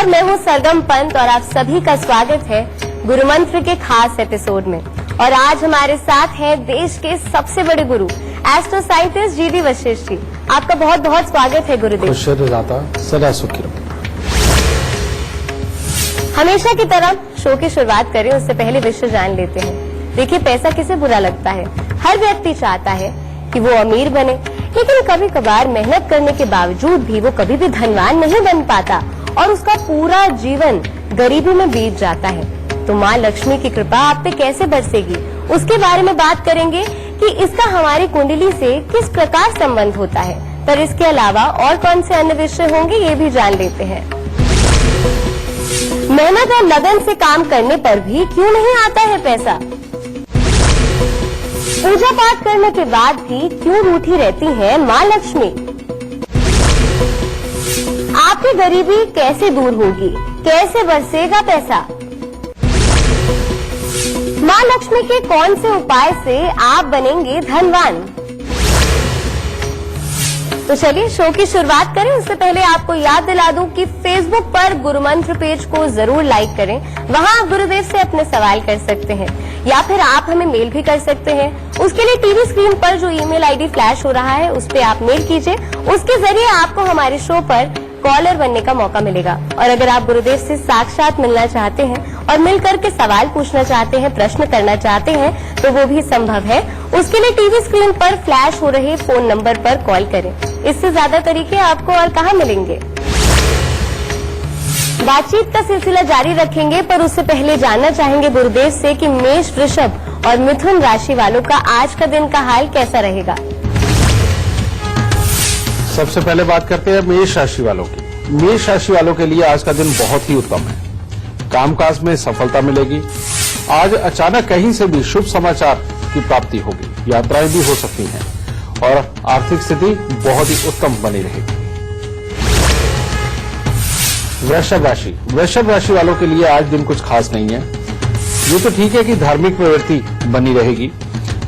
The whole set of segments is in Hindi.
नमस्कार, मैं हूँ सरगम पंत और आप सभी का स्वागत है गुरु मंत्र के खास एपिसोड में। और आज हमारे साथ हैं देश के सबसे बड़े गुरु astro scientist GD Vashishtha ji. आपका बहुत बहुत स्वागत है गुरुदेव। सदा सुखी रहो। हमेशा की तरह शो की शुरुआत करें उससे पहले विषय जान लेते हैं। देखिए, पैसा किसे बुरा लगता है? हर व्यक्ति चाहता है कि वो अमीर बने, लेकिन कभी कभार मेहनत करने के बावजूद भी वो कभी भी धनवान नहीं बन पाता और उसका पूरा जीवन गरीबी में बीत जाता है। तो माँ लक्ष्मी की कृपा आप पे कैसे बरसेगी, उसके बारे में बात करेंगे कि इसका हमारी कुंडली से किस प्रकार संबंध होता है। पर इसके अलावा और कौन से अन्य विषय होंगे ये भी जान लेते हैं। मेहनत और लगन से काम करने पर भी क्यों नहीं आता है पैसा? पूजा पाठ करने के बाद भी क्यों रूठी रहती है माँ लक्ष्मी? आपकी गरीबी कैसे दूर होगी, कैसे बरसेगा पैसा? माँ लक्ष्मी के कौन से उपाय से आप बनेंगे धनवान? तो चलिए शो की शुरुआत करें। उससे पहले आपको याद दिला दूं कि फेसबुक पर गुरु मंत्र पेज को जरूर लाइक करें। वहां आप गुरुदेव से अपने सवाल कर सकते हैं या फिर आप हमें मेल भी कर सकते हैं। उसके लिए टीवी स्क्रीन पर जो ईमेल आईडी फ्लैश हो रहा है उस पे आप मेल कीजिए। उसके जरिए आपको हमारे शो पर कॉलर बनने का मौका मिलेगा। और अगर आप गुरुदेव से साक्षात मिलना चाहते हैं और मिलकर के सवाल पूछना चाहते हैं, प्रश्न करना चाहते हैं, तो वो भी संभव है। उसके लिए टीवी स्क्रीन पर फ्लैश हो रहे फोन नंबर पर कॉल करें। इससे ज्यादा तरीके आपको और कहाँ मिलेंगे। बातचीत का सिलसिला जारी रखेंगे, पर उससे पहले जानना चाहेंगे गुरुदेव से कि मेष, वृषभ और मिथुन राशि वालों का आज का दिन का हाल कैसा रहेगा। सबसे पहले बात करते हैं मेष राशि वालों की। मेष राशि वालों के लिए आज का दिन बहुत ही उत्तम है। कामकाज में सफलता मिलेगी। आज अचानक कहीं से भी शुभ समाचार की प्राप्ति होगी। यात्राएं भी हो सकती हैं और आर्थिक स्थिति बहुत ही उत्तम बनी रहेगी। वृषभ राशि वालों के लिए आज दिन कुछ खास नहीं है। ये तो ठीक है कि धार्मिक प्रवृत्ति बनी रहेगी,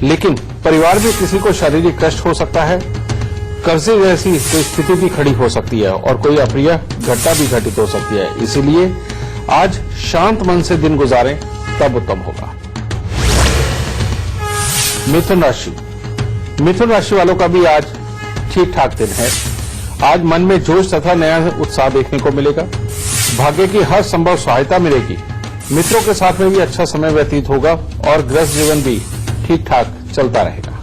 लेकिन परिवार में किसी को शारीरिक कष्ट हो सकता है। कर्जे जैसी कोई स्थिति भी खड़ी हो सकती है और कोई अप्रिय घटना भी घटित हो सकती है। इसीलिए आज शांत मन से दिन गुजारें, तब उत्तम होगा। मिथुन राशि वालों का भी आज ठीक ठाक दिन है। आज मन में जोश तथा नया उत्साह देखने को मिलेगा। भाग्य की हर संभव सहायता मिलेगी। मित्रों के साथ में भी अच्छा समय व्यतीत होगा और गृहस्थ जीवन भी ठीक ठाक चलता रहेगा।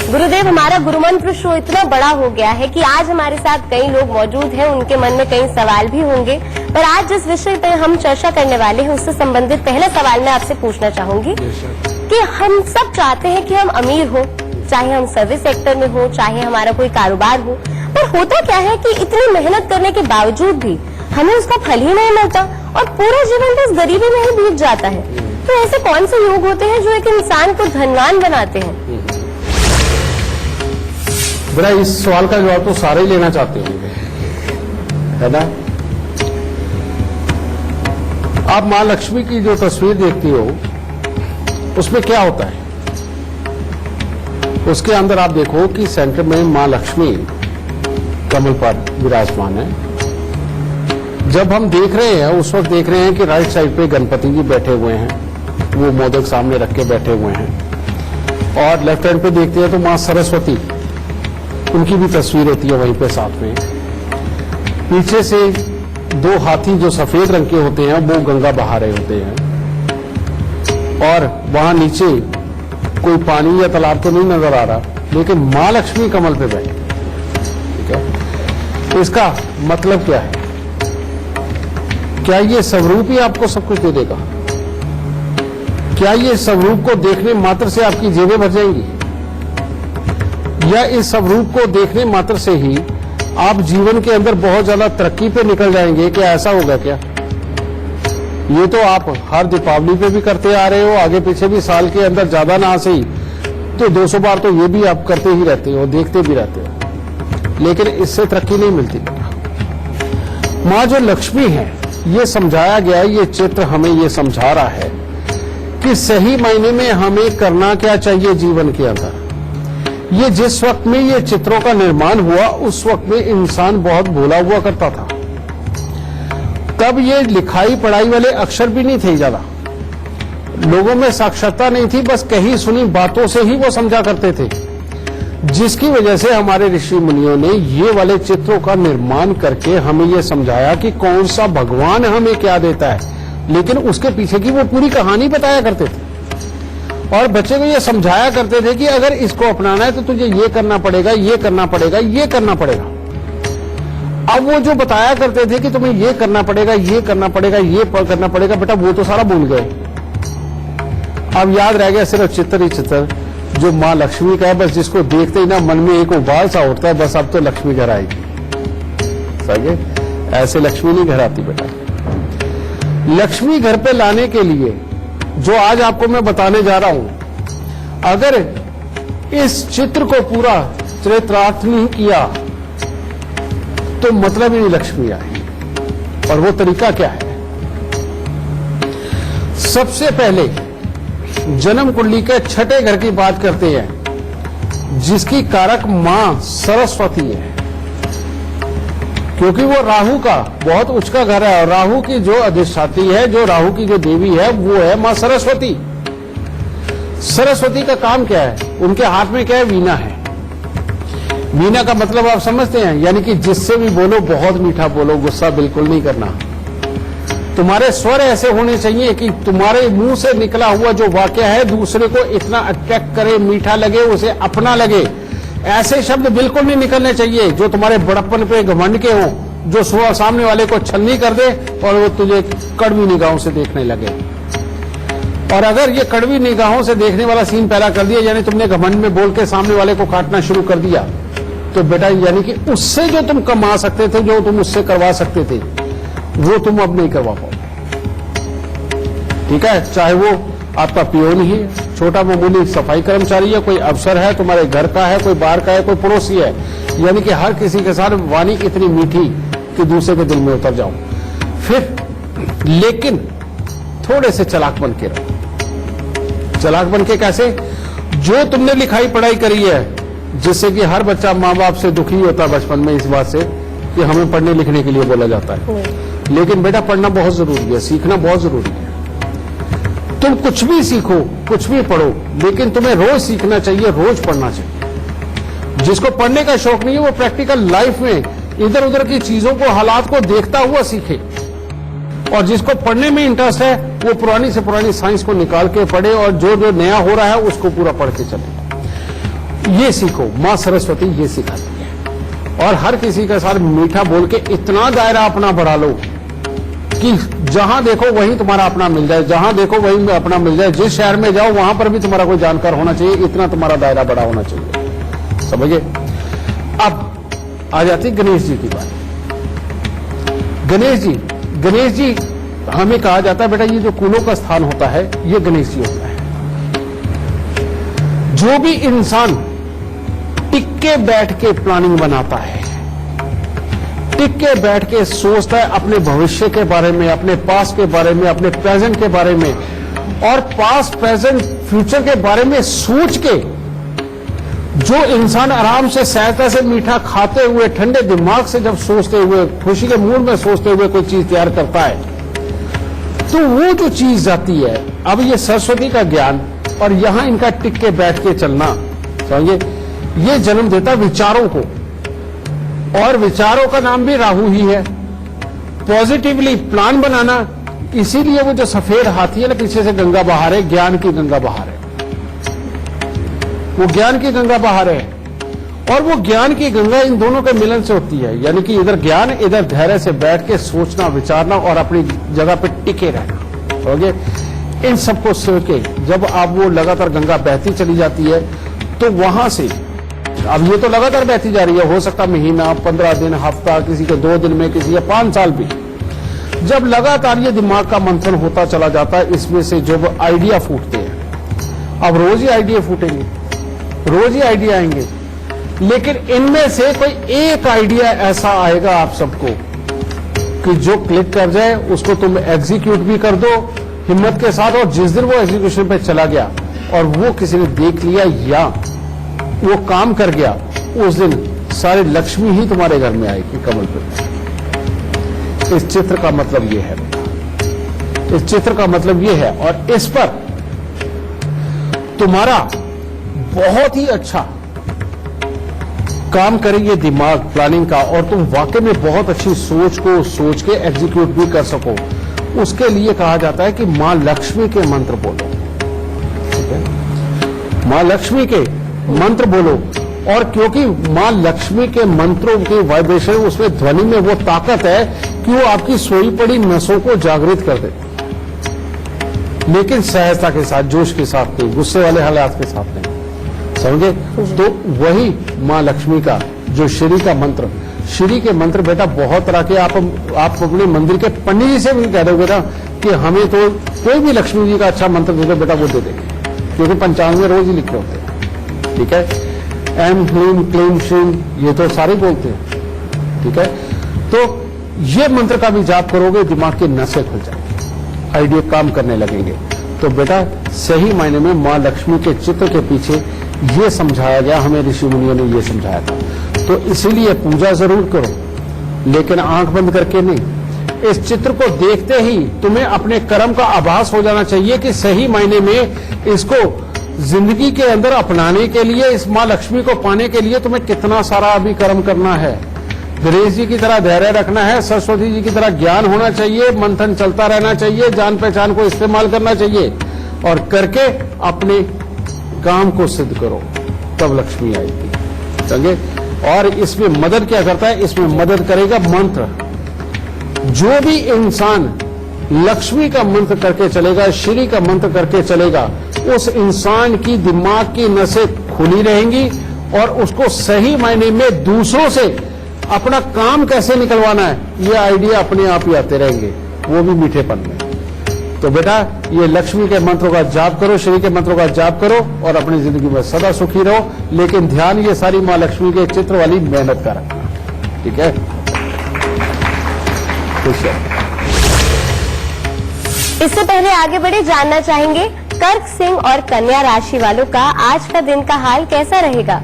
गुरुदेव, हमारा गुरुमंत्र शो इतना बड़ा हो गया है कि आज हमारे साथ कई लोग मौजूद हैं, उनके मन में कई सवाल भी होंगे। पर आज जिस विषय पर हम चर्चा करने वाले हैं उससे संबंधित पहला सवाल मैं आपसे पूछना चाहूंगी कि हम सब चाहते हैं कि हम अमीर हो, चाहे हम सर्विस सेक्टर में हो, चाहे हमारा कोई कारोबार हो। पर होता क्या है कि इतनी मेहनत करने के बावजूद भी हमें उसका फल ही नहीं मिलता और पूरा जीवन बस गरीबी में ही बीत जाता है। तो ऐसे कौन से योग होते हैं जो एक इंसान को धनवान बनाते हैं? बड़ा इस सवाल का जवाब तो सारे ही लेना चाहते होंगे, है ना। आप माँ लक्ष्मी की जो तस्वीर देखती हो उसमें क्या होता है? उसके अंदर आप देखो कि सेंटर में माँ लक्ष्मी कमल पर विराजमान है। जब हम देख रहे हैं उस वक्त देख रहे हैं कि राइट साइड पे गणपति जी बैठे हुए हैं, वो मोदक सामने रख के बैठे हुए हैं। और लेफ्ट हैंड पे देखते हैं तो माँ सरस्वती, उनकी भी तस्वीर होती है वहीं पे साथ में। पीछे से दो हाथी जो सफेद रंग के होते हैं वो गंगा बहा रहे होते हैं। और वहां नीचे कोई पानी या तालाब तो नहीं नजर आ रहा, लेकिन माँ लक्ष्मी कमल पे बैठी। ठीक है, इसका मतलब क्या है? क्या ये स्वरूप ही आपको सब कुछ दे देगा? क्या ये स्वरूप को देखने मात्र से आपकी जेबें भर जाएंगी, या इस स्वरूप को देखने मात्र से ही आप जीवन के अंदर बहुत ज्यादा तरक्की पे निकल जाएंगे? क्या ऐसा होगा क्या? ये तो आप हर दीपावली पे भी करते आ रहे हो, आगे पीछे भी साल के अंदर ज्यादा ना सही तो 200 बार तो ये भी आप करते ही रहते हो, देखते भी रहते हो, लेकिन इससे तरक्की नहीं मिलती। माँ जो लक्ष्मी है, ये समझाया गया, ये चित्र हमें ये समझा रहा है कि सही मायने में हमें करना क्या चाहिए जीवन के अंदर। ये जिस वक्त में ये चित्रों का निर्माण हुआ उस वक्त में इंसान बहुत भोला हुआ करता था। तब ये लिखाई पढ़ाई वाले अक्षर भी नहीं थे ज्यादा, लोगों में साक्षरता नहीं थी, बस कही सुनी बातों से ही वो समझा करते थे, जिसकी वजह से हमारे ऋषि मुनियों ने ये वाले चित्रों का निर्माण करके हमें ये समझाया कि कौन सा भगवान हमें क्या देता है, लेकिन उसके पीछे की वो पूरी कहानी बताया करते थे और बच्चे को ये समझाया करते थे कि अगर इसको अपनाना है तो तुझे ये करना पड़ेगा, ये करना पड़ेगा, ये करना पड़ेगा। अब वो जो बताया करते थे कि तुम्हें ये करना पड़ेगा, ये करना पड़ेगा, ये करना पड़ेगा, बेटा वो तो सारा भूल गए। अब याद रह गया सिर्फ चित्र ही चित्र जो माँ लक्ष्मी का है, बस जिसको देखते ही ना मन में एक उबाल सा उठता है, बस अब तो लक्ष्मी घर आएगी। समझे? ऐसे लक्ष्मी नहीं घर आती बेटा। लक्ष्मी घर पे लाने के लिए जो आज आपको मैं बताने जा रहा हूं, अगर इस चित्र को पूरा चरितार्थ नहीं किया तो मतलब ही नहीं लक्ष्मी आई। और वो तरीका क्या है? सबसे पहले जन्म कुंडली के छठे घर की बात करते हैं, जिसकी कारक मां सरस्वती है, क्योंकि वो राहु का बहुत उच्च का घर है और राहु की जो अधिष्ठात्री है, जो राहु की जो देवी है वो है मां सरस्वती। सरस्वती का काम क्या है? उनके हाथ में क्या है? वीणा है। वीणा का मतलब आप समझते हैं, यानी कि जिससे भी बोलो बहुत मीठा बोलो, गुस्सा बिल्कुल नहीं करना। तुम्हारे स्वर ऐसे होने चाहिए कि तुम्हारे मुंह से निकला हुआ जो वाक्य है दूसरे को इतना अट्रैक्ट करे, मीठा लगे, उसे अपना लगे। ऐसे शब्द बिल्कुल नहीं निकलने चाहिए जो तुम्हारे बड़प्पन पे घमंड के हो, जो सामने वाले को छलनी कर दे और वो तुझे कड़वी निगाहों से देखने लगे। और अगर ये कड़वी निगाहों से देखने वाला सीन पैदा कर दिया, यानी तुमने घमंड में बोल के सामने वाले को काटना शुरू कर दिया, तो बेटा यानी कि उससे जो तुम कमा सकते थे, जो तुम उससे करवा सकते थे, वो तुम अब नहीं करवा पाओ। ठीक है? चाहे वो आपका पियोन ही है, छोटा मामूली सफाई कर्मचारी है, कोई अफसर है, तुम्हारे घर का है, कोई बाहर का है, कोई पड़ोसी है, यानी कि हर किसी के साथ वाणी इतनी मीठी कि दूसरे के दिल में उतर जाओ। फिर लेकिन थोड़े से चालाक बन के रहो। चालाक बन के कैसे? जो तुमने लिखाई पढ़ाई करी है, जिससे कि हर बच्चा माँ बाप से दुखी होता है बचपन में इस बात से कि हमें पढ़ने लिखने के लिए बोला जाता है, लेकिन बेटा पढ़ना बहुत जरूरी है, सीखना बहुत जरूरी है। तुम कुछ भी सीखो, कुछ भी पढ़ो, लेकिन तुम्हें रोज सीखना चाहिए, रोज पढ़ना चाहिए। जिसको पढ़ने का शौक नहीं है वो प्रैक्टिकल लाइफ में इधर उधर की चीजों को, हालात को देखता हुआ सीखे, और जिसको पढ़ने में इंटरेस्ट है वो पुरानी से पुरानी साइंस को निकाल के पढ़े और जो जो नया हो रहा है उसको पूरा पढ़ के चले। ये सीखो, मां सरस्वती ये सिखाती है। और हर किसी के साथ मीठा बोल के इतना दायरा अपना बढ़ा लो कि जहां देखो वहीं तुम्हारा अपना मिल जाए, जहां देखो वहीं अपना मिल जाए। जिस शहर में जाओ वहां पर भी तुम्हारा कोई जानकार होना चाहिए, इतना तुम्हारा दायरा बड़ा होना चाहिए। समझिए? अब आ जाती गणेश जी की बात। गणेश जी हमें कहा जाता है बेटा ये जो कुलों का स्थान होता है ये गणेश जी होता है। जो भी इंसान टिक के बैठ के प्लानिंग बनाता है, टिक के बैठ के सोचता है अपने भविष्य के बारे में, अपने पास्ट के बारे में, अपने प्रेजेंट के बारे में, और पास्ट प्रेजेंट फ्यूचर के बारे में सोच के जो इंसान आराम से सहजता से मीठा खाते हुए ठंडे दिमाग से जब सोचते हुए खुशी के मूड में सोचते हुए कोई चीज तैयार करता है, तो वो जो चीज जाती है। अब ये सरस्वती का ज्ञान और यहां इनका टिक के बैठ के चलना, समझिए, ये जन्म देता विचारों को, और विचारों का नाम भी राहु ही है। पॉजिटिवली प्लान बनाना, इसीलिए वो जो सफेद हाथी है ना पीछे से गंगा बहार है, ज्ञान की गंगा बहार है, वो ज्ञान की गंगा बहार है। और वो ज्ञान की गंगा इन दोनों के मिलन से होती है, यानी कि इधर ज्ञान, इधर धैर्य से बैठ के सोचना विचारना और अपनी जगह पे टिके रहना। ओके, इन सबको सोच के जब आप वो लगातार गंगा बहती चली जाती है, तो वहां से अब ये तो लगातार बहती जा रही है, हो सकता महीना, 15 दिन, हफ्ता, किसी के 2 दिन में, किसी के 5 साल भी। जब लगातार ये दिमाग का मंथन होता चला जाता है, इसमें से जब आइडिया फूटते हैं, अब रोज ही आइडिया फूटेंगे, रोज ही आइडिया आएंगे, लेकिन इनमें से कोई एक आइडिया ऐसा आएगा आप सबको कि जो क्लिक कर जाए, उसको तुम एग्जीक्यूट भी कर दो हिम्मत के साथ, और जिस दिन वो एग्जीक्यूशन पे चला गया और वो किसी ने देख लिया या वो काम कर गया, उस दिन सारी लक्ष्मी ही तुम्हारे घर में आएगी कमल पर। इस चित्र का मतलब ये है, इस चित्र का मतलब ये है। और इस पर तुम्हारा बहुत ही अच्छा काम करेंगे दिमाग प्लानिंग का, और तुम वाकई में बहुत अच्छी सोच को सोच के एग्जीक्यूट भी कर सको। उसके लिए कहा जाता है कि मां लक्ष्मी के मंत्र बोलो, ठीक है? मां लक्ष्मी के मंत्र बोलो। और क्योंकि मां लक्ष्मी के मंत्रों की वाइब्रेशन, उसमें ध्वनि में वो ताकत है कि वो आपकी सोई पड़ी नसों को जागृत कर दे, लेकिन सहजता के साथ, जोश के साथ नहीं, गुस्से वाले हालात के साथ नहीं, समझे? तो वही मां लक्ष्मी का जो श्री का मंत्र, श्री के मंत्र बेटा बहुत तरह के, आप अपने मंदिर के पंडित जी से भी कह दोगे ना कि हमें तो कोई भी लक्ष्मी जी का अच्छा मंत्र दे दो बेटा, वो दे देंगे, क्योंकि पंचांग में रोज ही लिखे होते हैं, ठीक है? एम ह्लीम क्लीम श्रीम, ये तो सारे बोलते हैं, ठीक है? तो ये मंत्र का भी जाप करोगे, दिमाग की नसें खुल जाएंगी, आइडिया काम करने लगेंगे। तो बेटा सही मायने में मां लक्ष्मी के चित्र के पीछे ये समझाया गया, हमें ऋषि मुनियों ने ये समझाया था। तो इसीलिए पूजा जरूर करो, लेकिन आंख बंद करके नहीं। इस चित्र को देखते ही तुम्हें अपने कर्म का आभास हो जाना चाहिए कि सही मायने में इसको जिंदगी के अंदर अपनाने के लिए, इस मां लक्ष्मी को पाने के लिए तुम्हें कितना सारा अभी कर्म करना है। गणेश जी की तरह धैर्य रखना है, सरस्वती जी की तरह ज्ञान होना चाहिए, मंथन चलता रहना चाहिए, जान पहचान को इस्तेमाल करना चाहिए, और करके अपने काम को सिद्ध करो, तब लक्ष्मी आएगी, समझे? और इसमें मदद क्या करता है? इसमें मदद करेगा मंत्र। जो भी इंसान लक्ष्मी का मंत्र करके चलेगा, श्री का मंत्र करके चलेगा, उस इंसान की दिमाग की नसें खुली रहेंगी, और उसको सही मायने में दूसरों से अपना काम कैसे निकलवाना है, ये आइडिया अपने आप ही आते रहेंगे, वो भी मीठेपन में। तो बेटा ये लक्ष्मी के मंत्रों का जाप करो, श्री के मंत्रों का जाप करो, और अपनी जिंदगी में सदा सुखी रहो। लेकिन ध्यान ये सारी मां लक्ष्मी के चित्र वाली मेहनत का रखना, ठीक है? खुश है। इससे पहले आगे बढ़े, जानना चाहेंगे कर्क सिंह और कन्या राशि वालों का आज का दिन का हाल कैसा रहेगा।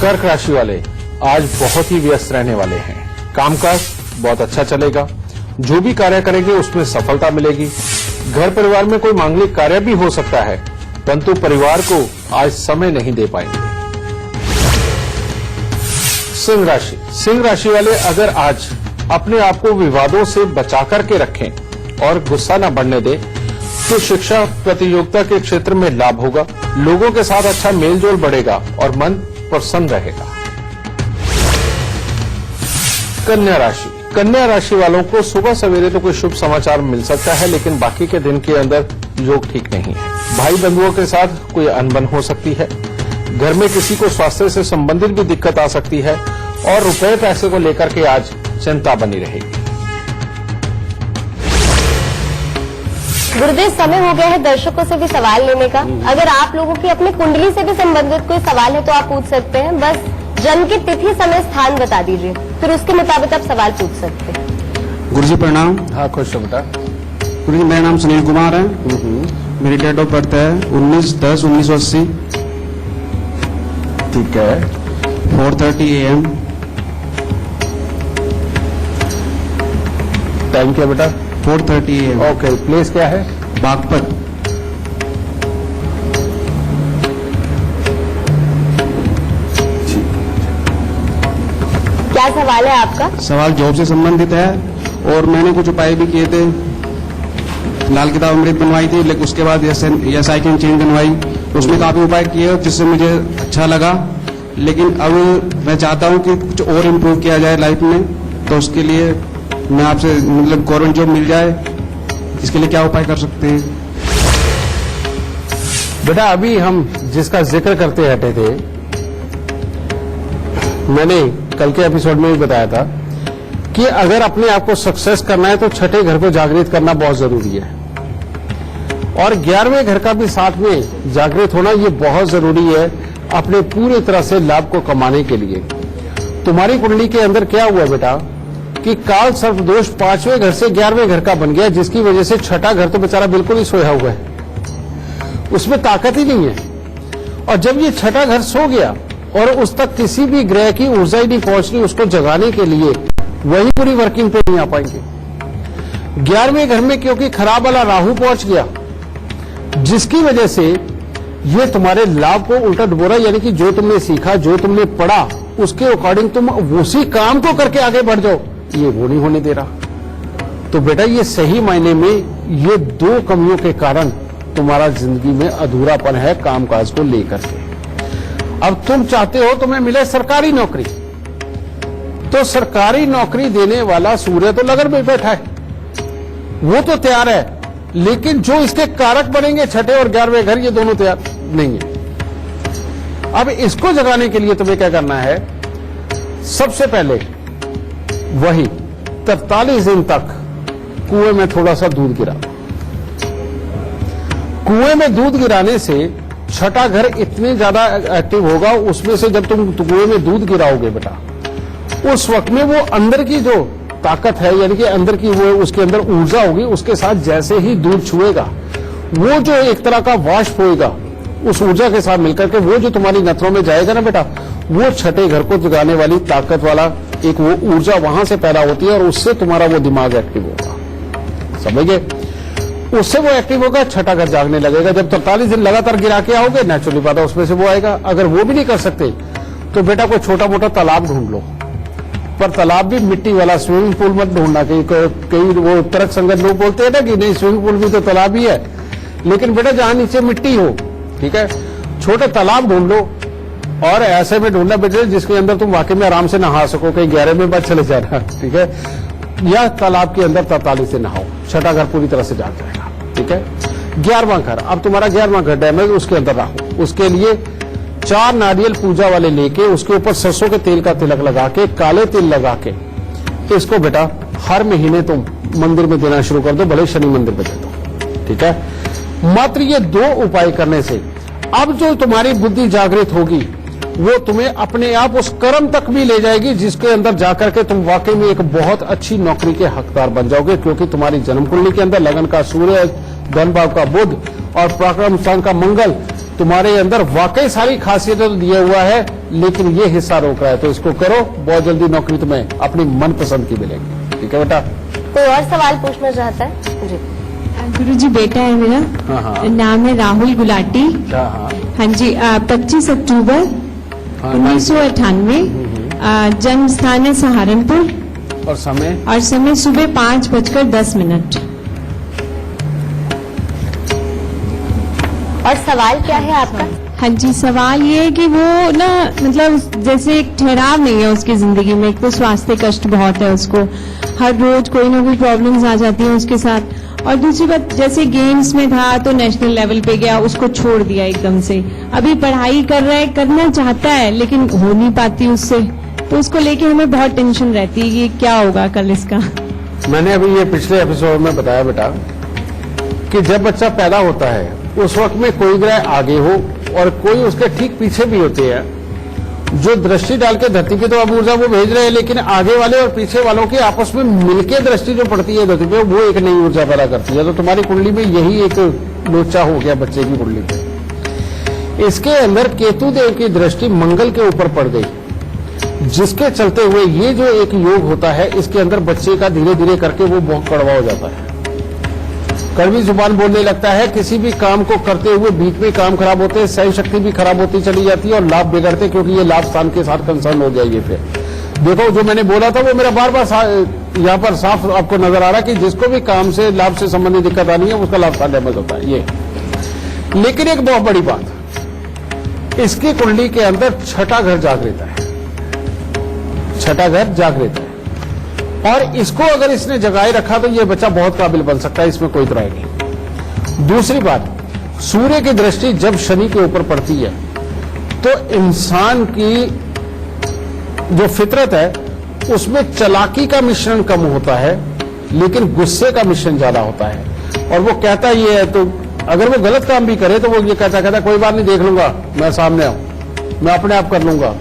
कर्क राशि वाले आज बहुत ही व्यस्त रहने वाले हैं। कामकाज बहुत अच्छा चलेगा, जो भी कार्य करेंगे उसमें सफलता मिलेगी। घर परिवार में कोई मांगलिक कार्य भी हो सकता है, परंतु परिवार को आज समय नहीं दे पाएंगे। सिंह राशि, सिंह राशि वाले अगर आज अपने आप को विवादों से बचा करके रखें और गुस्सा न बढ़ने दें, तो शिक्षा प्रतियोगिता के क्षेत्र में लाभ होगा, लोगों के साथ अच्छा मेलजोल बढ़ेगा और मन प्रसन्न रहेगा। कन्या राशि, कन्या राशि वालों को सुबह सवेरे तो कोई शुभ समाचार मिल सकता है, लेकिन बाकी के दिन के अंदर योग ठीक नहीं है। भाई बंधुओं के साथ कोई अनबन हो सकती है, घर में किसी को स्वास्थ्य से संबंधित भी दिक्कत आ सकती है, और रुपए पैसे को लेकर के आज चिंता बनी रहेगी। गुरुदेव समय हो गया है दर्शकों से भी सवाल लेने का। अगर आप लोगों की अपनी कुंडली से भी संबंधित कोई सवाल है तो आप पूछ सकते हैं, बस जन्म की तिथि समय स्थान बता दीजिए, फिर उसके मुताबिक आप सवाल पूछ सकते हैं। गुरुजी प्रणाम। हाँ खुश हो बेटा। गुरुजी मेरा नाम सुनील कुमार है, मेरी डेट ऑफ बर्थ है 19/10/1980। ठीक है। 4:30 AM। टाइम क्या बेटा? 4:30 AM। ओके, प्लेस क्या है? बागपत। क्या सवाल है आपका? सवाल जॉब से संबंधित है, और मैंने कुछ उपाय भी किए थे। लाल किताब अमृत बनवाई थी, लेकिन उसके बाद यस आई कैन चेंज बनवाई, उसमें काफी उपाय किए जिससे मुझे अच्छा लगा। लेकिन अब मैं चाहता हूं कि कुछ और इम्प्रूव किया जाए लाइफ में, तो उसके लिए मैं आपसे मतलब गवर्नमेंट जॉब मिल जाए, इसके लिए क्या उपाय कर सकते हैं? बेटा अभी हम जिसका जिक्र करते हटे थे, मैंने कल के एपिसोड में भी बताया था कि अगर अपने आप को सक्सेस करना है तो छठे घर को जागृत करना बहुत जरूरी है, और 11वें घर का भी साथ में जागृत होना ये बहुत जरूरी है अपने पूरी तरह से लाभ को कमाने के लिए। तुम्हारी कुंडली के अंदर क्या हुआ बेटा कि काल सर्प दोष 5वें घर से 11वें घर का बन गया, जिसकी वजह से छठा घर तो बेचारा बिल्कुल ही सोया हुआ है, उसमें ताकत ही नहीं है। और जब ये छठा घर सो गया और उस तक किसी भी ग्रह की ऊर्जा ही नहीं पहुंच रही उसको जगाने के लिए, वही पूरी वर्किंग पे नहीं आ पाएंगे। 11वें घर में क्योंकि खराब वाला राहु पहुंच गया, जिसकी वजह से ये तुम्हारे लाभ को उल्टा डुबोरा, यानी कि जो तुमने सीखा, जो तुमने पढ़ा, उसके अकॉर्डिंग तुम उसी काम को करके आगे बढ़ जाओ, ये वो नहीं होने दे रहा। तो बेटा ये सही मायने में ये दो कमियों के कारण तुम्हारा जिंदगी में अधूरापन है कामकाज को लेकर के। अब तुम चाहते हो तुम्हें मिले सरकारी नौकरी, तो सरकारी नौकरी देने वाला सूर्य तो लगन में बैठा है, वो तो तैयार है, लेकिन जो इसके कारक बनेंगे छठे और 11वें घर, ये दोनों तैयार नहीं है। अब इसको जगाने के लिए तुम्हें क्या करना है, सबसे पहले वही 43 दिन तक कुएं में थोड़ा सा दूध गिरा। कुएं में दूध गिराने से छठा घर इतने ज्यादा एक्टिव होगा, उसमें से जब तुम कुएं में दूध गिराओगे बेटा, उस वक्त में वो अंदर की जो ताकत है, यानी कि अंदर की वो उसके अंदर ऊर्जा होगी, उसके साथ जैसे ही दूध छुएगा, वो जो एक तरह का वाष्प होएगा, उस ऊर्जा के साथ मिलकर के वो जो तुम्हारी नथनों में जाएगा ना बेटा, वो छठे घर को जगाने वाली ताकत वाला एक वो ऊर्जा वहां से पैदा होती है और उससे तुम्हारा वो दिमाग एक्टिव होगा। समझ गए? उससे वो एक्टिव होगा, छठा घर जागने लगेगा। जब 43 दिन लगातार गिरा के आओगे, नेचुरली बात है उसमें से वो आएगा। अगर वो भी नहीं कर सकते तो बेटा कोई छोटा मोटा तालाब ढूंढ लो, पर तालाब भी मिट्टी वाला, स्विमिंग पूल मत ढूंढना। कई वो तर्क संगत लोग बोलते हैं ना कि नहीं स्विमिंग पूल भी तो तालाब ही है, लेकिन बेटा जहां नीचे मिट्टी हो, ठीक है, छोटे तालाब ढूंढ लो और ऐसे में ढूंढना बेटे जिसके अंदर तुम वाकई में आराम से नहा सको, कहीं गहरे में मत चले जाना, ठीक है, या तालाब के अंदर 43 से नहाओ, छठा घर पूरी तरह से जाग जाएगा। ठीक है, 11वां घर, अब तुम्हारा 11वां घर डैमेज, उसके अंदर रहो। उसके लिए 4 नारियल पूजा वाले लेके उसके ऊपर सरसों के तेल का तिलक लगा के, काले तिल लगा के, इसको बेटा हर महीने तुम मंदिर में देना शुरू कर दो, भले शनि मंदिर में दे दो। ठीक है, मात्र ये 2 उपाय करने से अब जो तुम्हारी बुद्धि जागृत होगी वो तुम्हें अपने आप उस कर्म तक भी ले जाएगी जिसके अंदर जाकर के तुम वाकई में एक बहुत अच्छी नौकरी के हकदार बन जाओगे, क्योंकि तुम्हारी जन्म कुंडली के अंदर लगन का सूर्य, धन भाव का बुध और पराक्रम स्थान का मंगल तुम्हारे अंदर वाकई सारी खासियतें तो दिया हुआ है, लेकिन ये हिस्सा रोक रहा है। तो इसको करो, बहुत जल्दी नौकरी तुम्हें अपनी मनपसंद की मिलेगी। ठीक है बेटा, कोई और सवाल पूछना चाहता है? जी गुरुजी, बेटा है मेरा। हाँ। नाम है राहुल गुलाटी। हाँ हाँ जी, 25 अक्टूबर 1998, जन्म स्थान है सहारनपुर और समय सुबह 5:10। और सवाल क्या है आपका? हाँ जी, सवाल ये है कि वो ना मतलब जैसे एक ठहराव नहीं है उसकी जिंदगी में। एक तो स्वास्थ्य कष्ट बहुत है उसको, हर रोज कोई ना कोई प्रॉब्लम्स आ जाती हैं उसके साथ। और दूसरी बात, जैसे गेम्स में था तो नेशनल लेवल पे गया, उसको छोड़ दिया एकदम से। अभी पढ़ाई कर रहा है, करना चाहता है, लेकिन हो नहीं पाती उससे। तो उसको लेके हमें बहुत टेंशन रहती है कि क्या होगा कल इसका। मैंने अभी ये पिछले एपिसोड में बताया बेटा कि जब बच्चा पैदा होता है उस वक्त में कोई ग्रह आगे हो और कोई उसके ठीक पीछे भी होते हैं, जो दृष्टि डाल के धरती पे तो अब ऊर्जा वो भेज रहे हैं, लेकिन आगे वाले और पीछे वालों की आपस में मिलके दृष्टि जो पड़ती है धरती पे, वो एक नई ऊर्जा पैदा करती है। तो तुम्हारी कुंडली में यही एक लोचा हो गया बच्चे की कुंडली पे। इसके अंदर केतु देव की दृष्टि मंगल के ऊपर पड़ गई, जिसके चलते हुए ये जो एक योग होता है, इसके अंदर बच्चे का धीरे धीरे करके वो बहुत कड़वा हो जाता है, कड़वी जुबान बोलने लगता है। किसी भी काम को करते हुए बीच में काम खराब होते हैं, सहन शक्ति भी खराब होती चली जाती है और लाभ बिगड़ते, क्योंकि ये लाभ स्थान के साथ कंसर्न हो जाएगी। फिर देखो जो मैंने बोला था वो मेरा बार बार यहाँ पर साफ आपको नजर आ रहा है कि जिसको भी काम से लाभ से संबंधित दिक्कत आनी है उसका लाभ स्थान डैमेज होता है ये। लेकिन एक बहुत बड़ी बात, इसकी कुंडली के अंदर छठा घर जागृत है, छठा घर जागृत है, और इसको अगर इसने जगाए रखा तो ये बच्चा बहुत काबिल बन सकता है, इसमें कोई तरह नहीं। दूसरी बात, सूर्य की दृष्टि जब शनि के ऊपर पड़ती है तो इंसान की जो फितरत है उसमें चालाकी का मिश्रण कम होता है, लेकिन गुस्से का मिश्रण ज्यादा होता है। और वो कहता ये है, तो अगर वो गलत काम भी करे तो वो ये कहता कोई बात नहीं, देख लूंगा, मैं सामने आऊं, मैं अपने आप कर लूंगा,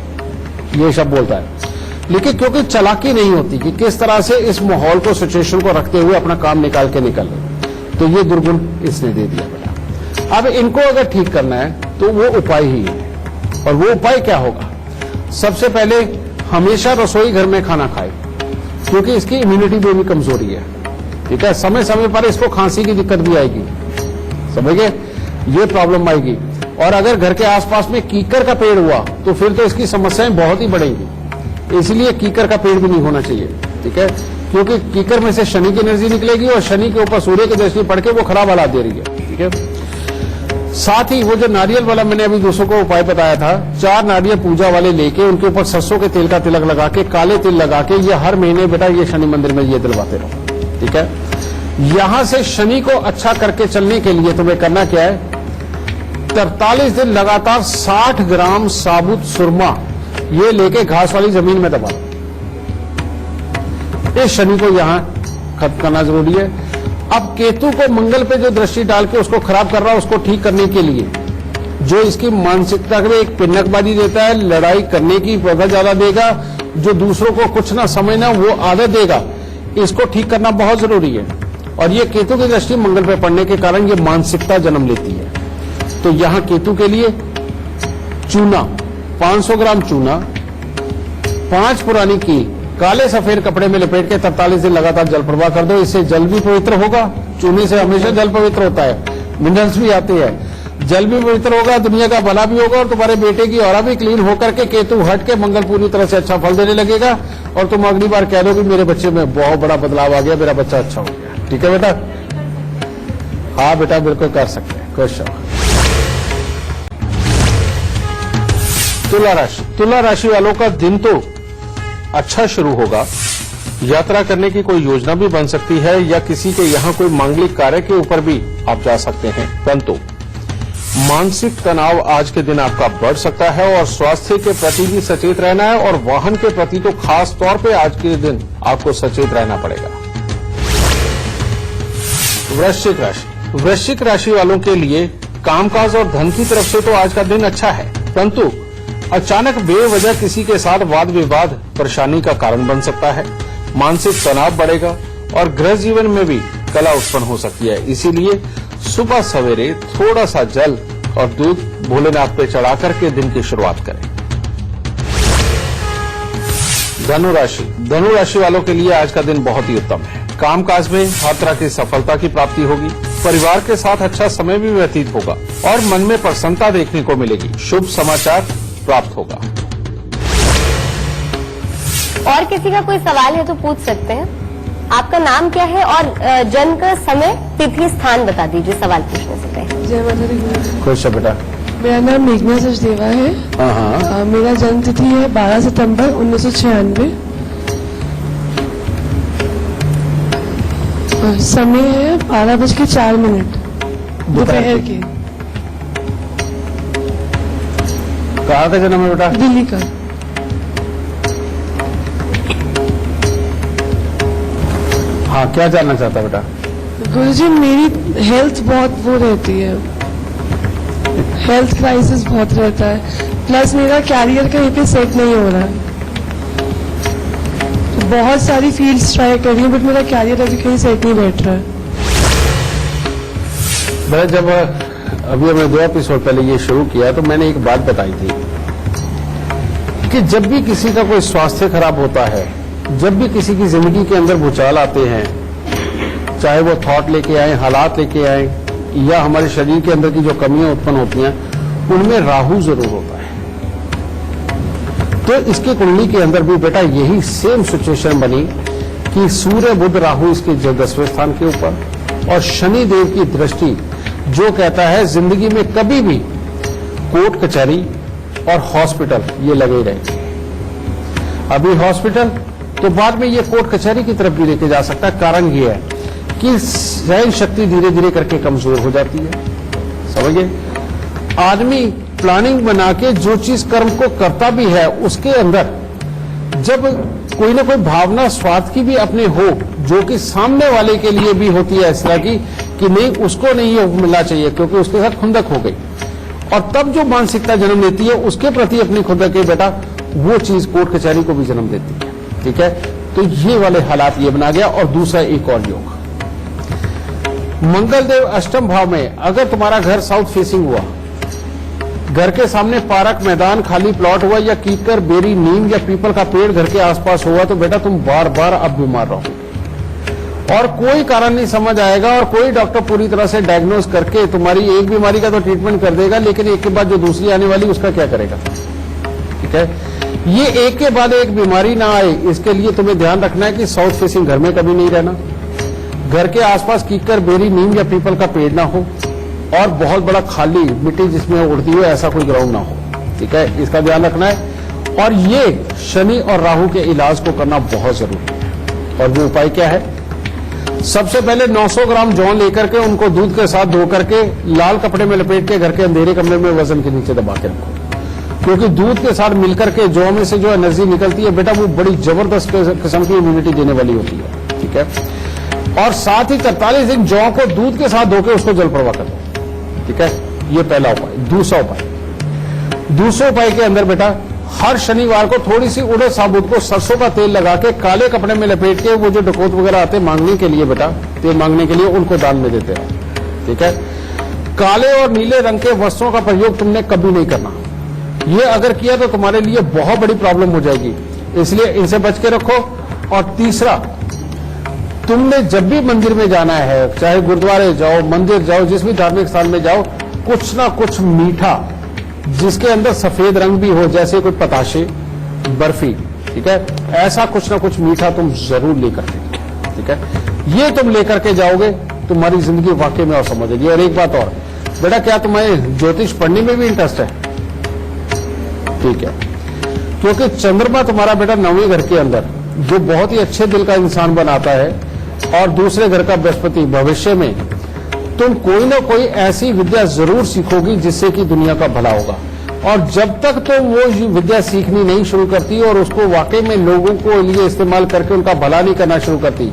ये शब्द बोलता है। लेकिन क्योंकि चालाकी नहीं होती कि किस तरह से इस माहौल को, सिचुएशन को रखते हुए अपना काम निकाल के निकल, तो ये दुर्गुण इसने दे दिया बेटा। अब इनको अगर ठीक करना है तो वो उपाय ही है। और वो उपाय क्या होगा? सबसे पहले हमेशा रसोई घर में खाना खाए, क्योंकि इसकी इम्यूनिटी में भी कमजोरी है। ठीक है, समय समय पर इसको खांसी की दिक्कत भी आएगी, समझ गए, ये प्रॉब्लम आएगी। और अगर घर के आसपास में कीकर का पेड़ हुआ तो फिर तो इसकी समस्याएं बहुत ही बढ़ेंगी, इसलिए कीकर का पेड़ भी नहीं होना चाहिए। ठीक है, क्योंकि कीकर में से शनि की एनर्जी निकलेगी और शनि के ऊपर सूर्य की दृष्टि पड़ के वो खराब हालात दे रही है। ठीक है, साथ ही वो जो नारियल वाला मैंने अभी दूसरों को उपाय बताया था, 4 नारियल पूजा वाले लेके उनके ऊपर सरसों के तेल का तिलक लगा के, काले तिल लगा के, ये हर महीने बेटा ये शनि मंदिर में ये दिलवाते रहो। ठीक है, यहां से शनि को अच्छा करके चलने के लिए तुम्हें करना क्या है, 43 दिन लगातार 60 ग्राम साबुत सुरमा ये लेके घास वाली जमीन में दबा। इस शनि को यहां खत्म करना जरूरी है। अब केतु को मंगल पे जो दृष्टि डाल के उसको खराब कर रहा है, उसको ठीक करने के लिए जो इसकी मानसिकता में एक पिन्नकबाजी देता है, लड़ाई करने की बहुत ज्यादा देगा, जो दूसरों को कुछ ना समझना वो आदत देगा, इसको ठीक करना बहुत जरूरी है। और ये केतु की दृष्टि मंगल पे पड़ने के कारण ये मानसिकता जन्म लेती है। तो यहां केतु के लिए चूना, 500 ग्राम चूना, 5 पुरानी की काले सफेद कपड़े में लपेट के 43 दिन लगातार जल प्रवाह कर दो। इससे जल भी पवित्र होगा, चूने से हमेशा जल पवित्र होता है, मिनरल्स भी आते हैं, जल भी पवित्र होगा, दुनिया का भला भी होगा और तुम्हारे बेटे की औरा भी क्लीन होकर के केतु हट के मंगल पूरी तरह से अच्छा फल देने लगेगा। और तुम अगली बार कह दो कि मेरे बच्चे में बहुत बड़ा बदलाव आ गया, मेरा बच्चा अच्छा हो गया। ठीक है बेटा? हाँ बेटा, बिल्कुल कर सकते हैं, खुश रहो। तुला राशि, तुला राशि वालों का दिन तो अच्छा शुरू होगा। यात्रा करने की कोई योजना भी बन सकती है या किसी के यहाँ कोई मांगलिक कार्य के ऊपर भी आप जा सकते हैं, परंतु मानसिक तनाव आज के दिन आपका बढ़ सकता है और स्वास्थ्य के प्रति भी सचेत रहना है और वाहन के प्रति तो खास तौर पे आज के दिन आपको सचेत रहना पड़ेगा। वृश्चिक राशि, वृश्चिक राशि वालों के लिए कामकाज और धन की तरफ से तो आज का दिन अच्छा है, परंतु अचानक बेवजह किसी के साथ वाद विवाद परेशानी का कारण बन सकता है। मानसिक तनाव बढ़ेगा और गृह जीवन में भी कला उत्पन्न हो सकती है। इसीलिए सुबह सवेरे थोड़ा सा जल और दूध भोलेनाथ पे चढ़ा करके दिन की शुरुआत करें। धनु राशि, धनु राशि वालों के लिए आज का दिन बहुत ही उत्तम है। कामकाज में हर तरह की सफलता की प्राप्ति होगी, परिवार के साथ अच्छा समय भी व्यतीत होगा और मन में प्रसन्नता देखने को मिलेगी। शुभ समाचार प्राप्त होगा। और किसी का कोई सवाल है तो पूछ सकते हैं। आपका नाम क्या है और जन्म का समय, तिथि, स्थान बता दीजिए सवाल पूछने से पहले। जय माता दी। खुश है बेटा। मेरा नाम मेघना सचदेवा है। हाँ। मेरा जन्म तिथि है 12 सितंबर 1996। समय है 12:04 दोपहर के। कहाँ का जन्म है बेटा? दिल्ली का। हाँ, क्या जानना चाहता बेटा? गुरुजी, मेरी हेल्थ बहुत वो रहती है, हेल्थ क्राइसिस बहुत रहता है, प्लस मेरा कैरियर कहीं पे सेट नहीं हो रहा है। बहुत सारी फील्ड्स ट्राई कर रही हूँ बट मेरा कैरियर अभी कहीं सेट नहीं बैठ रहा है। बेटा, जब अभी हमने 2 एपिसोड पहले ये शुरू किया तो मैंने एक बात बताई थी कि जब भी किसी का कोई स्वास्थ्य खराब होता है, जब भी किसी की जिंदगी के अंदर भूचाल आते हैं, चाहे वो थॉट लेके आए, हालात लेके आए, या हमारे शरीर के अंदर की जो कमियां उत्पन्न होती हैं, उनमें राहु जरूर होता है। तो इसकी कुंडली के अंदर भी बेटा यही सेम सिचुएशन बनी कि सूर्य बुध राहु इसके 10वें स्थान के ऊपर और शनि देव की दृष्टि जो कहता है जिंदगी में कभी भी कोर्ट कचहरी और हॉस्पिटल ये लगे रहेंगे। अभी हॉस्पिटल तो बाद में ये कोर्ट कचहरी की तरफ भी लेके जा सकता है। कारण ये है कि सहन शक्ति धीरे धीरे करके कमजोर हो जाती है। समझिए, आदमी प्लानिंग बना के जो चीज कर्म को करता भी है, उसके अंदर जब कोई ना कोई भावना स्वार्थ की भी अपने हो, जो कि सामने वाले के लिए भी होती है इस तरह की कि नहीं उसको नहीं ये मिलना चाहिए क्योंकि उसके साथ खुंदक हो गई, और तब जो मानसिकता जन्म लेती है उसके प्रति अपनी खुंदक है बेटा, वो चीज कोर्ट कचहरी को भी जन्म देती है। ठीक है, तो ये वाले हालात ये बना गया। और दूसरा एक और योग, मंगल देव अष्टम भाव में, अगर तुम्हारा घर साउथ फेसिंग हुआ घर के सामने पार्क, मैदान, खाली प्लॉट हुआ या कीकर, बेरी, नीम या पीपल का पेड़ घर के आसपास हुआ तो बेटा तुम बार बार अब बीमार रहोगे और कोई कारण नहीं समझ आएगा और कोई डॉक्टर पूरी तरह से डायग्नोज करके तुम्हारी एक बीमारी का तो ट्रीटमेंट कर देगा, लेकिन एक के बाद जो दूसरी आने वाली उसका क्या करेगा? ठीक है, ये एक के बाद एक बीमारी ना आए इसके लिए तुम्हें ध्यान रखना है कि साउथ फेसिंग घर में कभी नहीं रहना, घर के आसपास कीकर, बेरी, नीम या पीपल का पेड़ ना हो और बहुत बड़ा खाली मिट्टी जिसमें उड़ती हो ऐसा कोई ग्राउंड ना हो। ठीक है, इसका ध्यान रखना है। और ये शनि और राहु के इलाज को करना बहुत जरूरी है। और वो उपाय क्या है? सबसे पहले 900 ग्राम जौ लेकर के उनको दूध के साथ धो करके लाल कपड़े में लपेट के घर के अंधेरे कमरे में वजन के नीचे दबा के रखो, क्योंकि दूध के साथ मिलकर के जौ में से जो एनर्जी निकलती है बेटा वो बड़ी जबरदस्त किस्म की इम्यूनिटी देने वाली होती है। ठीक है, और साथ ही 43 दिन जौ को दूध के साथ धोकर उसको जल प्रवाह कर दो। ठीक है, ये पहला उपाय। दूसरा उपाय के अंदर बेटा हर शनिवार को थोड़ी सी उड़द साबुत को सरसों का तेल लगा के काले कपड़े में लपेट के वो जो डकैत वगैरह आते मांगने के लिए बेटा तेल मांगने के लिए उनको दान में देते हैं। ठीक है, काले और नीले रंग के वस्त्रों का प्रयोग तुमने कभी नहीं करना, ये अगर किया तो तुम्हारे लिए बहुत बड़ी प्रॉब्लम हो जाएगी, इसलिए इनसे बच के रखो। और तीसरा, तुमने जब भी मंदिर में जाना है, चाहे गुरुद्वारे जाओ, मंदिर जाओ, जिस भी धार्मिक स्थान में जाओ, कुछ ना कुछ मीठा जिसके अंदर सफेद रंग भी हो, जैसे कुछ पताशे, बर्फी, ठीक है, ऐसा कुछ ना कुछ मीठा तुम जरूर लेकर के, ठीक है, ये तुम लेकर के जाओगे, तुम्हारी जिंदगी वाकई में और समझेगी। और एक बात और बेटा, क्या तुम्हें ज्योतिष पढ़ने में भी इंटरेस्ट है? ठीक है, क्योंकि चंद्रमा तुम्हारा बेटा 9वें घर के अंदर जो बहुत ही अच्छे दिल का इंसान बनाता है और दूसरे घर का बृहस्पति, भविष्य में तुम कोई ना कोई ऐसी विद्या जरूर सीखोगी जिससे कि दुनिया का भला होगा। और जब तक तुम वो विद्या सीखनी नहीं शुरू करती और उसको वाकई में लोगों को लिए इस्तेमाल करके उनका भला नहीं करना शुरू करती,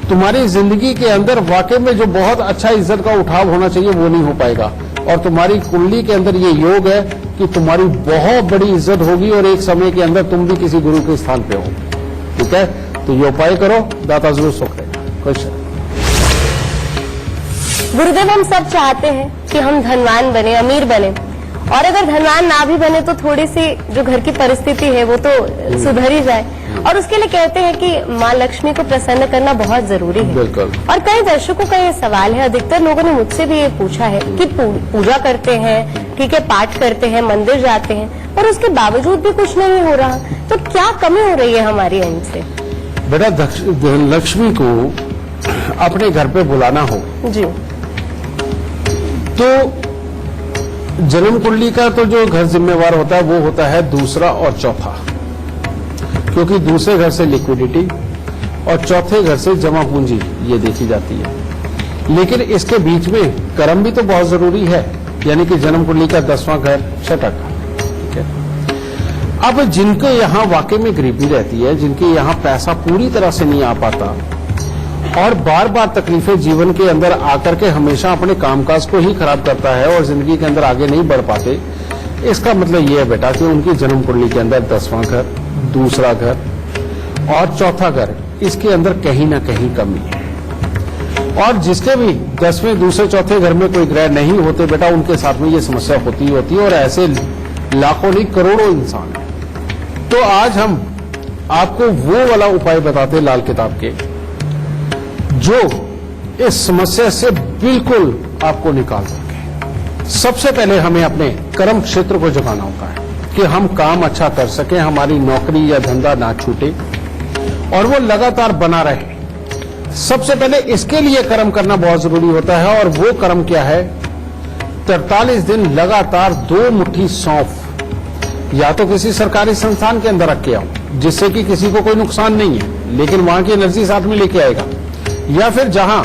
तुम्हारी जिंदगी के अंदर वाकई में जो बहुत अच्छा इज्जत का उठाव होना चाहिए वो नहीं हो पाएगा। और तुम्हारी कुंडली के अंदर ये योग है कि तुम्हारी बहुत बड़ी इज्जत होगी और एक समय के अंदर तुम भी किसी गुरु के स्थान पे हो। ठीक है, तो ये उपाय करो, दाता जरूर सुख देगा। क्वेश्चन। गुरुदेव, हम सब चाहते हैं कि हम धनवान बने, अमीर बने, और अगर धनवान ना भी बने तो थोड़ी सी जो घर की परिस्थिति है वो तो सुधर ही जाए, और उसके लिए कहते हैं कि माँ लक्ष्मी को प्रसन्न करना बहुत जरूरी है। बिल्कुल। और कई दर्शकों का ये सवाल है, अधिकतर लोगों ने मुझसे भी ये पूछा है कि पूजा करते हैं, ठीक है, पाठ करते हैं, मंदिर जाते हैं, और उसके बावजूद भी कुछ नहीं हो रहा, तो क्या कमी हो रही है हमारी एंड से? बेटा, लक्ष्मी को अपने घर पे बुलाना हो जी, तो जन्म कुंडली का तो जो घर जिम्मेवार होता है वो होता है दूसरा और चौथा, क्योंकि दूसरे घर से लिक्विडिटी और चौथे घर से जमा पूंजी ये देखी जाती है। लेकिन इसके बीच में कर्म भी तो बहुत जरूरी है, यानी कि जन्म कुंडली का 10वां घर छठा घर। ठीक है, अब जिनके यहाँ वाकई में गरीबी रहती है, जिनके यहाँ पैसा पूरी तरह से नहीं आ पाता और बार बार तकलीफें जीवन के अंदर आकर के हमेशा अपने कामकाज को ही खराब करता है और जिंदगी के अंदर आगे नहीं बढ़ पाते, इसका मतलब ये है बेटा कि उनकी जन्म कुंडली के अंदर 10वां घर, दूसरा घर और चौथा घर, इसके अंदर कहीं ना कहीं कमी है। और जिसके भी 10वें, दूसरे, चौथे घर में कोई ग्रह नहीं होते बेटा, उनके साथ में ये समस्या होती है, और ऐसे लाखों नहीं करोड़ों इंसान हैं। तो आज हम आपको वो वाला उपाय बताते लाल किताब के जो इस समस्या से बिल्कुल आपको निकाल सके। सबसे पहले हमें अपने कर्म क्षेत्र को जगाना होता है कि हम काम अच्छा कर सकें, हमारी नौकरी या धंधा ना छूटे और वो लगातार बना रहे। सबसे पहले इसके लिए कर्म करना बहुत जरूरी होता है, और वो कर्म क्या है? 43 दिन लगातार 2 मुट्ठी सौंफ या तो किसी सरकारी संस्थान के अंदर रख के आओ जिससे कि किसी को कोई नुकसान नहीं है लेकिन वहां की एनर्जी साथ में लेके आएगा, या फिर जहां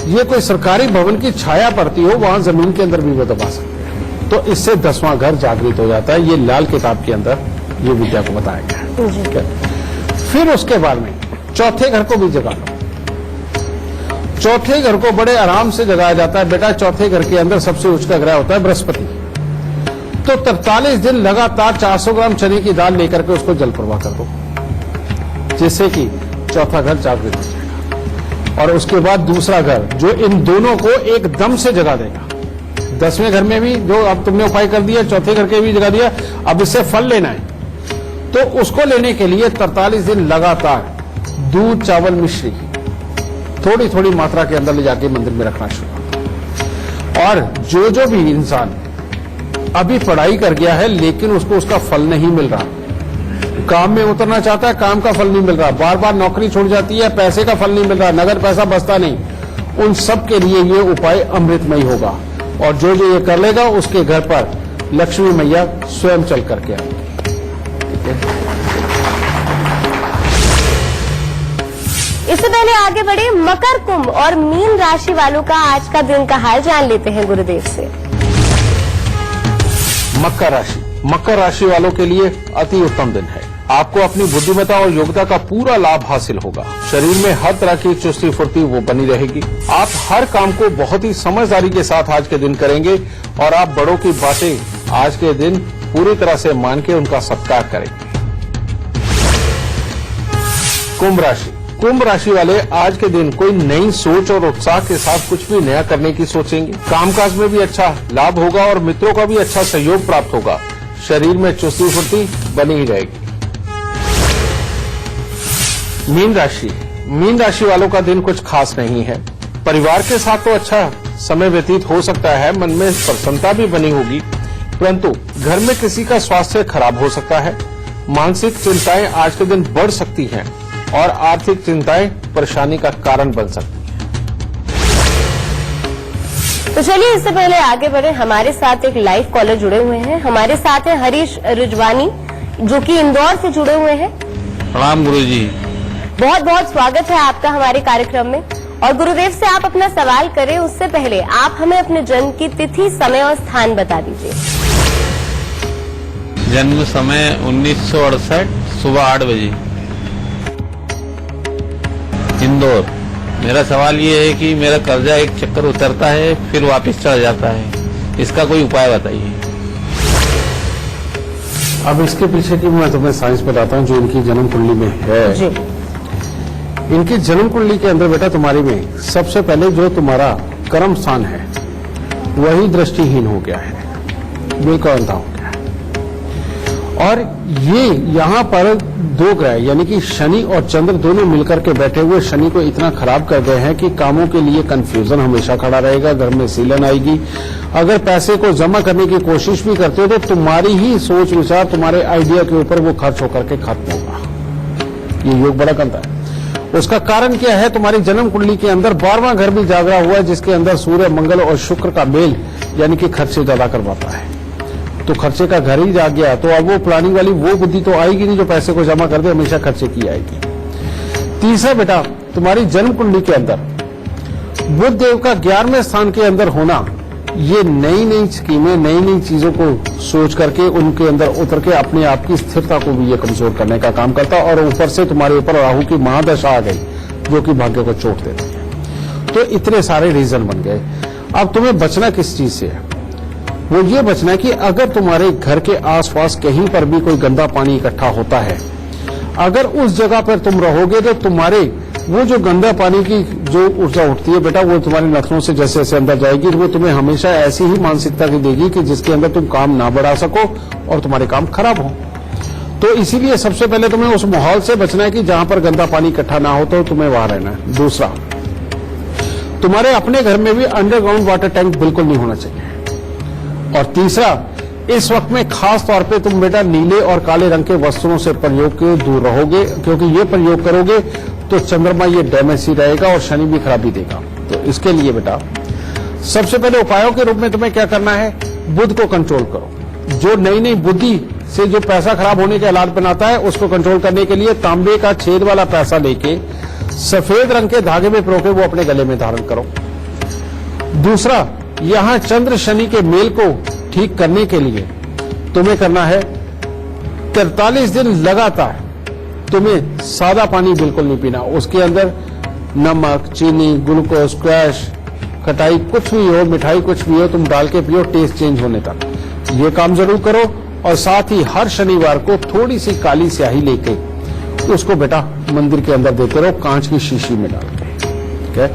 ये कोई सरकारी भवन की छाया पड़ती हो वहां जमीन के अंदर भी वो दबा सकते हैं। तो इससे 10वां घर जागृत हो जाता है। ये लाल किताब के अंदर ये विद्या को बताया गया है। ठीक है, फिर उसके बाद में चौथे घर को भी जगा लो। चौथे घर को बड़े आराम से जगाया जाता है बेटा। चौथे घर के अंदर सबसे उच्च ग्रह होता है बृहस्पति। तो 43 दिन लगातार 400 ग्राम चने की दाल लेकर के उसको जल प्रवाह कर दो, जिससे कि चौथा घर जागृत हो जाएगा। और उसके बाद दूसरा घर जो इन दोनों को एकदम से जगा देगा, 10वें घर में भी जो अब तुमने उपाय कर दिया, चौथे घर के भी जगा दिया, अब इससे फल लेना है। तो उसको लेने के लिए 43 दिन लगातार दूध, चावल, मिश्री थोड़ी थोड़ी मात्रा के अंदर ले जाके मंदिर में रखना शुरू। और जो भी इंसान अभी पढ़ाई कर गया है लेकिन उसको उसका फल नहीं मिल रहा, काम में उतरना चाहता है, काम का फल नहीं मिल रहा, बार बार नौकरी छूट जाती है, पैसे का फल नहीं मिल रहा, नगद पैसा बचता नहीं, उन सब के लिए ये उपाय अमृतमय होगा। और जो ये कर लेगा उसके घर पर लक्ष्मी मैया स्वयं चल करके आएगी। इससे पहले आगे बढ़े, मकर, कुंभ और मीन राशि वालों का आज का दिन का हाल जान लेते हैं गुरुदेव से। मकर राशि वालों के लिए अति उत्तम दिन है। आपको अपनी बुद्धिमत्ता और योग्यता का पूरा लाभ हासिल होगा। शरीर में हर तरह की चुस्ती फुर्ती वो बनी रहेगी। आप हर काम को बहुत ही समझदारी के साथ आज के दिन करेंगे और आप बड़ों की बातें आज के दिन पूरी तरह से मान के उनका सत्कार करेंगे। कुंभ राशि वाले आज के दिन कोई नई सोच और उत्साह के साथ कुछ भी नया करने की सोचेंगे। कामकाज में भी अच्छा लाभ होगा और मित्रों का भी अच्छा सहयोग प्राप्त होगा। शरीर में चुस्ती फुर्ती बनी ही रहेगी। मीन राशि वालों का दिन कुछ खास नहीं है। परिवार के साथ तो अच्छा समय व्यतीत हो सकता है, मन में प्रसन्नता भी बनी होगी, परंतु घर में किसी का स्वास्थ्य खराब हो सकता है। मानसिक चिंताएं आज के दिन बढ़ सकती हैं और आर्थिक चिंताएं परेशानी का कारण बन सकती हैं। तो चलिए इससे पहले आगे बढ़े, हमारे साथ एक लाइव कॉलर जुड़े हुए हैं। हमारे साथ है हरीश रिजवानी जो कि इंदौर से जुड़े हुए हैं। प्रणाम गुरुजी। बहुत बहुत स्वागत है आपका हमारे कार्यक्रम में। और गुरुदेव से आप अपना सवाल करें उससे पहले आप हमें अपने जन्म की तिथि, समय और स्थान बता दीजिए। जन्म समय 1968 सुबह 8 बजे, इंदौर। मेरा सवाल ये है कि मेरा कर्जा एक चक्कर उतरता है फिर वापस चढ़ जाता है, इसका कोई उपाय बताइए। अब इसके पीछे की मैं तुम्हें साइंस बताता हूँ जो इनकी जन्म कुंडली में है। जी। इनकी जन्म कुंडली के अंदर बेटा तुम्हारी में सबसे पहले जो तुम्हारा कर्म स्थान है वही दृष्टिहीन हो गया है, बेकांता हो गया है। और ये यहाँ पर दो ग्रह यानी कि शनि और चंद्र दोनों मिलकर के बैठे हुए शनि को इतना खराब कर गए हैं कि कामों के लिए कंफ्यूजन हमेशा खड़ा रहेगा, घर में सीलन आएगी। अगर पैसे को जमा करने की कोशिश भी करते हो तो तुम्हारी ही सोच विचार, तुम्हारे आइडिया के ऊपर वो खर्च होकर के खत्म होगा। ये योग बड़ा गंदा है। उसका कारण क्या है? तुम्हारी जन्म कुंडली के अंदर 12वां घर भी जागरा हुआ है जिसके अंदर सूर्य, मंगल और शुक्र का मेल यानी कि खर्चे ज्यादा करवाता है। तो खर्चे का घर ही जाग गया तो अब वो प्लानिंग वाली वो बुद्धि तो आएगी नहीं जो पैसे को जमा कर दे, हमेशा खर्चे की आएगी। तीसरा बेटा तुम्हारी जन्म कुंडली के अंदर बुध देव का 11वें स्थान के अंदर होना, ये नई नई स्कीमें, नई नई चीजों को सोच करके उनके अंदर उतर के अपने आप की स्थिरता को भी ये कमजोर करने का काम करता। और ऊपर से तुम्हारे ऊपर राहु की महादशा आ गई जो कि भाग्य को चोट देती है। तो इतने सारे रीजन बन गए। अब तुम्हें बचना किस चीज से है? वो ये बचना है कि अगर तुम्हारे घर के आसपास कहीं पर भी कोई गंदा पानी इकट्ठा होता है, अगर उस जगह पर तुम रहोगे तो तुम्हारे वो जो गंदा पानी की जो ऊर्जा उठती है बेटा वो तुम्हारे नखरों से जैसे जैसे अंदर जाएगी वो तुम्हें हमेशा ऐसी ही मानसिकता की देगी कि जिसके अंदर तुम काम ना बढ़ा सको और तुम्हारे काम खराब हो। तो इसीलिए सबसे पहले तुम्हें उस माहौल से बचना है कि जहां पर गंदा पानी इकट्ठा ना हो तो तुम्हें वहां रहना है। दूसरा, तुम्हारे अपने घर में भी अंडरग्राउंड वाटर टैंक बिल्कुल नहीं होना चाहिए। और तीसरा, इस वक्त में खास तौर पे तुम बेटा नीले और काले रंग के वस्त्रों से प्रयोग के दूर रहोगे क्योंकि ये प्रयोग करोगे तो चंद्रमा ये डैमेज ही रहेगा और शनि भी खराबी देगा। तो इसके लिए बेटा सबसे पहले उपायों के रूप में तुम्हें क्या करना है? बुध को कंट्रोल करो। जो नई नई बुद्धि से जो पैसा खराब होने के हालात बनाता है उसको कंट्रोल करने के लिए तांबे का छेद वाला पैसा लेके सफेद रंग के धागे में पिरो के वो अपने गले में धारण करो। दूसरा, यहां चंद्र शनि के मेल को ठीक करने के लिए तुम्हें करना है 43 दिन लगातार तुम्हें सादा पानी बिल्कुल नहीं पीना। उसके अंदर नमक, चीनी, ग्लूकोज, स्क्वैश, खटाई कुछ भी हो, मिठाई कुछ भी हो, तुम डाल के पियो टेस्ट चेंज होने तक। ये काम जरूर करो। और साथ ही हर शनिवार को थोड़ी सी काली स्याही लेके उसको बेटा मंदिर के अंदर देते रहो, कांच की शीशी में डाल के। ठीक है?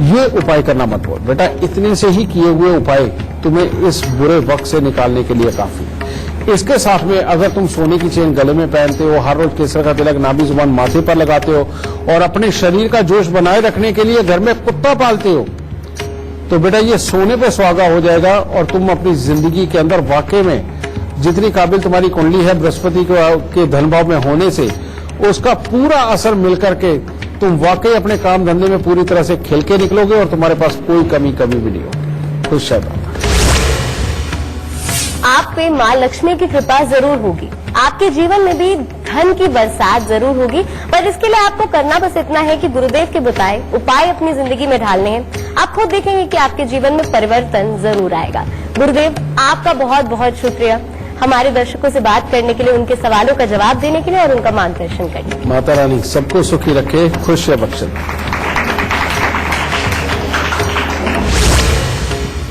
ये उपाय करना मत भूल बेटा। इतने से ही किए हुए उपाय तुम्हें इस बुरे वक्त से निकालने के लिए काफी है। इसके साथ में अगर तुम सोने की चेन गले में पहनते हो, हर रोज केसर का तिलक नाभि जुबान माथे पर लगाते हो और अपने शरीर का जोश बनाए रखने के लिए घर में कुत्ता पालते हो, तो बेटा ये सोने पे सुहागा हो जाएगा और तुम अपनी जिंदगी के अंदर वाकई में जितनी काबिल तुम्हारी कुंडली है बृहस्पति के धन भाव में होने से उसका पूरा असर मिलकर के तुम वाकई अपने काम धंधे में पूरी तरह से खिल के निकलोगे और तुम्हारे पास कोई कमी भी नहीं होगी। खुश रहना। आप पे माँ लक्ष्मी की कृपा जरूर होगी, आपके जीवन में भी धन की बरसात जरूर होगी, पर इसके लिए आपको करना बस इतना है कि गुरुदेव के बताए उपाय अपनी जिंदगी में ढालने हैं। आप खुद देखेंगे कि आपके जीवन में परिवर्तन जरूर आएगा। गुरुदेव आपका बहुत बहुत शुक्रिया हमारे दर्शकों से बात करने के लिए, उनके सवालों का जवाब देने के लिए और उनका मार्गदर्शन करने के लिए। माता रानी सबको सुखी रखे, खुशियां बख्शे।